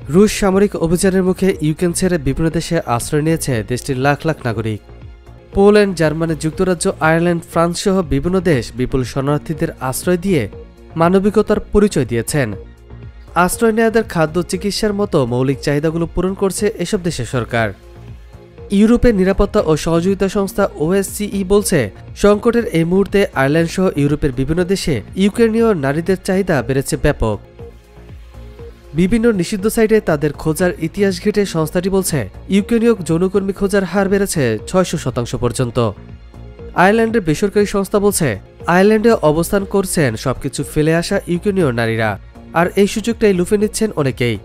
রুশ সামরিক অভিযানের মুখে ইউক্রেন ছেড়ে বিভিন্ন দেশে আশ্রয় নিয়েছে দেশটির লাখ লাখ নাগরিক। পোল্যান্ড, জার্মানি, যুক্তরাজ্য, আয়ারল্যান্ড, ফ্রান্স সহ বিভিন্ন দেশ বিপুল শরণার্থীদের আশ্রয় দিয়ে মানবিকতার পরিচয় দিয়েছেন। আশ্রয় নেওয়াদের খাদ্য, চিকিৎসার মতো মৌলিক চাহিদাগুলো পূরণ করছে এসব দেশের সরকার। ইউরোপের নিরাপত্তা ও সহযোগিতা সংস্থা OSCE বলছে, সংকটের এই মুহূর্তে আয়ারল্যান্ড সহ ইউরোপের বিভিন্ন দেশে ইউক্রেনীয় নারীদের চাহিদা বেড়েছে ব্যাপক। বিভিন্ন নিষিদ্ধ সাইটে তাদের খোঁজার ইতিহাস ঘেঁটে সংস্থাটি বলছে, ইউক্রেনীয় যৌনকর্মী খোঁজার হার বেড়েছে 600% পর্যন্ত। আয়ারল্যান্ডের বেসরকারি সংস্থা বলছে, আয়ারল্যান্ডে অবস্থান করছেন সবকিছু ফেলে আসা ইউক্রেনীয় নারীরা, আর এই সুযোগটাই লুফে নিচ্ছেন অনেকেই।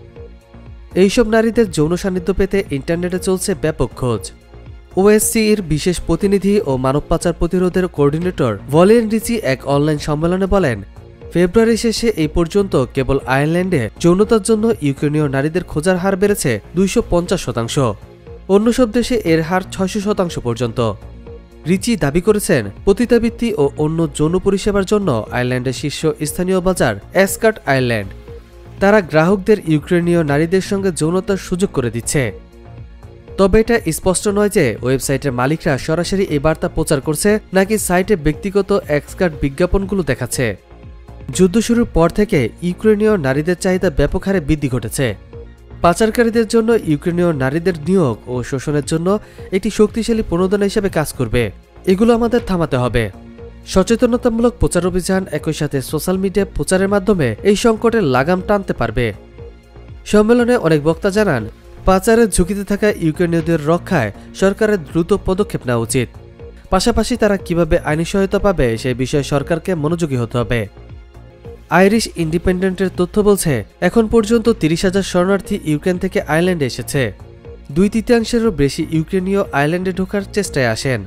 এইসব নারীদের যৌন সান্নিধ্য পেতে ইন্টারনেটে চলছে ব্যাপক খোঁজ। OSCEর বিশেষ প্রতিনিধি ও মানব পাচার প্রতিরোধের কোঅর্ডিনেটর ভলেন রিচি এক অনলাইন সম্মেলনে বলেন, ফেব্রুয়ারি শেষে এই পর্যন্ত কেবল আয়ারল্যান্ডে যৌনতার জন্য ইউক্রেনীয় নারীদের খোঁজার হার বেড়েছে 250%। অন্য সব দেশে এর হার 600% পর্যন্ত। রিচি দাবি করেছেন, পতিতাবৃত্তি ও অন্য যৌন পরিষেবার জন্য আয়ারল্যান্ডের শীর্ষ স্থানীয় বাজার অ্যাসকার্ট আয়ারল্যান্ড। তারা গ্রাহকদের ইউক্রেনীয় নারীদের সঙ্গে যৌনতার সুযোগ করে দিচ্ছে। তবে এটা স্পষ্ট নয় যে ওয়েবসাইটের মালিকরা সরাসরি এই বার্তা প্রচার করছে নাকি সাইটে ব্যক্তিগত অ্যাসকার্ট বিজ্ঞাপনগুলো দেখাচ্ছে। যুদ্ধ শুরুর পর থেকে ইউক্রেনীয় নারীদের চাহিদা ব্যাপক হারে বৃদ্ধি ঘটেছে। পাচারকারীদের জন্য ইউক্রেনীয় নারীদের নিয়োগ ও শোষণের জন্য একটি শক্তিশালী প্রণোদনা হিসেবে কাজ করবে। এগুলো আমাদের থামাতে হবে। সচেতনতামূলক প্রচার অভিযান, একই সাথে সোশ্যাল মিডিয়া প্রচারের মাধ্যমে এই সংকটের লাগাম টানতে পারবে। সম্মেলনে অনেক বক্তা জানান, পাচারের ঝুঁকিতে থাকা ইউক্রেনীয়দের রক্ষায় সরকারের দ্রুত পদক্ষেপ নেওয়া উচিত। পাশাপাশি তারা কিভাবে আইনি সহায়তা পাবে সেই বিষয়ে সরকারকে মনোযোগী হতে হবে। আইরিশ ইন্ডিপেন্ডেন্টের তথ্য বলছে, এখন পর্যন্ত 30,000 শরণার্থী ইউক্রেন থেকে আয়ারল্যান্ডে এসেছে। 2/3-এরও বেশি ইউক্রেনীয় আয়ারল্যান্ডে ঢোকার চেষ্টায় আসেন।